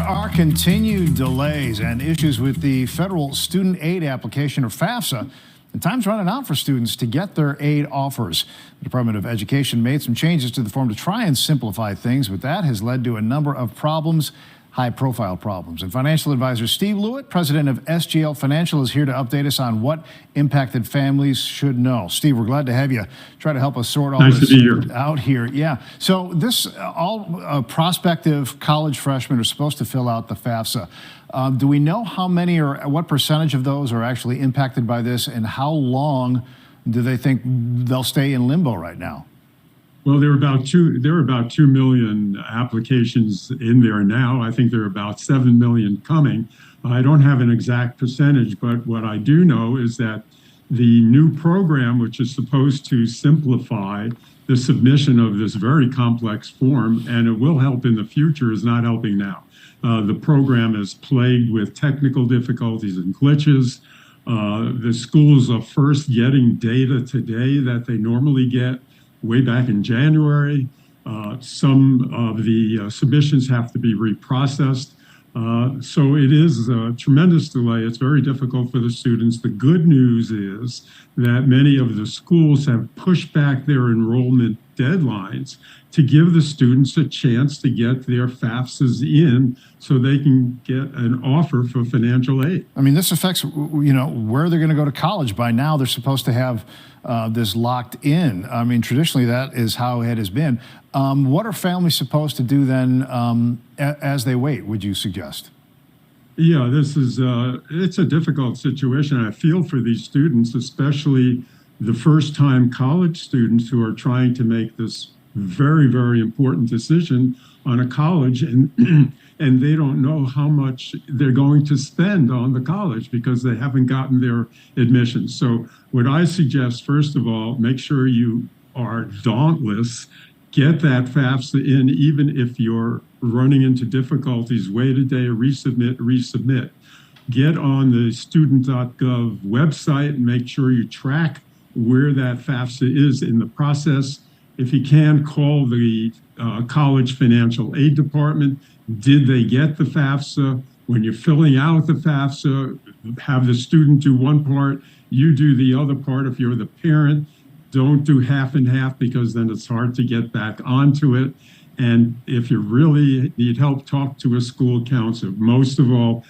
are continued delays and issues with the federal student aid application, or FAFSA. And time's running out for students to get their aid offers. The Department of Education made some changes to the form to try and simplify things, but that has led to a number of problems, high-profile problems. And financial advisor Steve Lewit, president of SGL Financial, is here to update us on what impacted families should know. Steve, we're glad to have you try to help us sort all this out here. Yeah. So this, all prospective college freshmen are supposed to fill out the FAFSA. Do we know how many or what percentage of those are actually impacted by this, and how long do they think they'll stay in limbo right now? Well, there are about 2 million applications in there now. I think there are about 7 million coming. I don't have an exact percentage, but what I do know is that the new program, which is supposed to simplify the submission of this very complex form, and it will help in the future, is not helping now. The program is plagued with technical difficulties and glitches. The schools are first getting data today that they normally get way back in January. Some of the submissions have to be reprocessed. So it is a tremendous delay. It's very difficult for the students. The good news is that many of the schools have pushed back their enrollment deadlines to give the students a chance to get their FAFSAs in so they can get an offer for financial aid. I mean, this affects, where they're going to go to college. By now, they're supposed to have this locked in. I mean, traditionally, that is how it has been. What are families supposed to do then as they wait, would you suggest? Yeah, this is, it's a difficult situation. I feel for these students, especially the first-time college students who are trying to make this very, very important decision on a college, and and they don't know how much they're going to spend on the college because they haven't gotten their admission. So what I suggest, first of all, make sure you are dauntless. Get that FAFSA in, even if you're running into difficulties. Wait a day, resubmit. Get on the student.gov website and make sure you track where that FAFSA is in the process. If you can, call the college financial aid department. Did they get the FAFSA? When you're filling out the FAFSA, have the student do one part, you do the other part. If you're the parent, don't do half and half, because then it's hard to get back onto it. And if you really need help, talk to a school counselor. Most of all,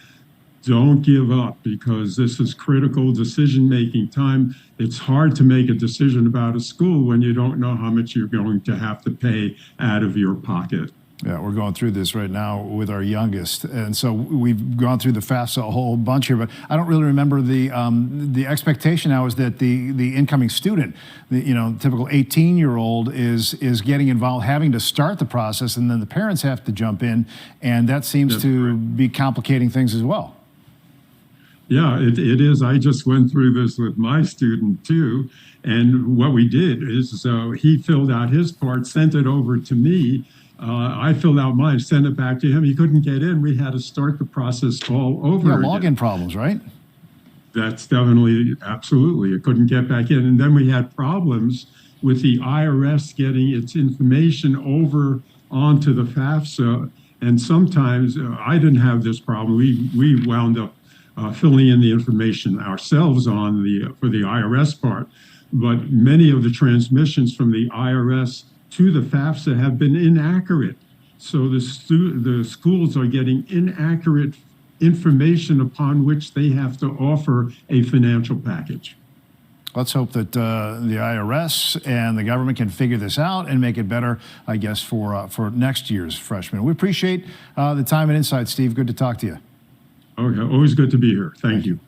don't give up, because this is critical decision-making time. It's hard to make a decision about a school when you don't know how much you're going to have to pay out of your pocket. Yeah, we're going through this right now with our youngest, and so we've gone through the FAFSA a whole bunch here. But I don't really remember the expectation now is that the incoming student, the typical 18-year-old, is getting involved, having to start the process, and then the parents have to jump in, and that seems to be complicating things as well. Yeah, it is. I just went through this with my student too, and what we did is he filled out his part, sent it over to me. I filled out mine, sent it back to him. He couldn't get in. We had to start the process all over again. Login problems, right? That's definitely, absolutely. It couldn't get back in. And then we had problems with the IRS getting its information over onto the FAFSA. And sometimes I didn't have this problem. We wound up filling in the information ourselves for the IRS part. But many of the transmissions from the IRS to the FAFSA have been inaccurate. So the schools are getting inaccurate information upon which they have to offer a financial package. Let's hope that the IRS and the government can figure this out and make it better, I guess, for next year's freshmen. We appreciate the time and insight, Steve. Good to talk to you. Okay, always good to be here. Thank you.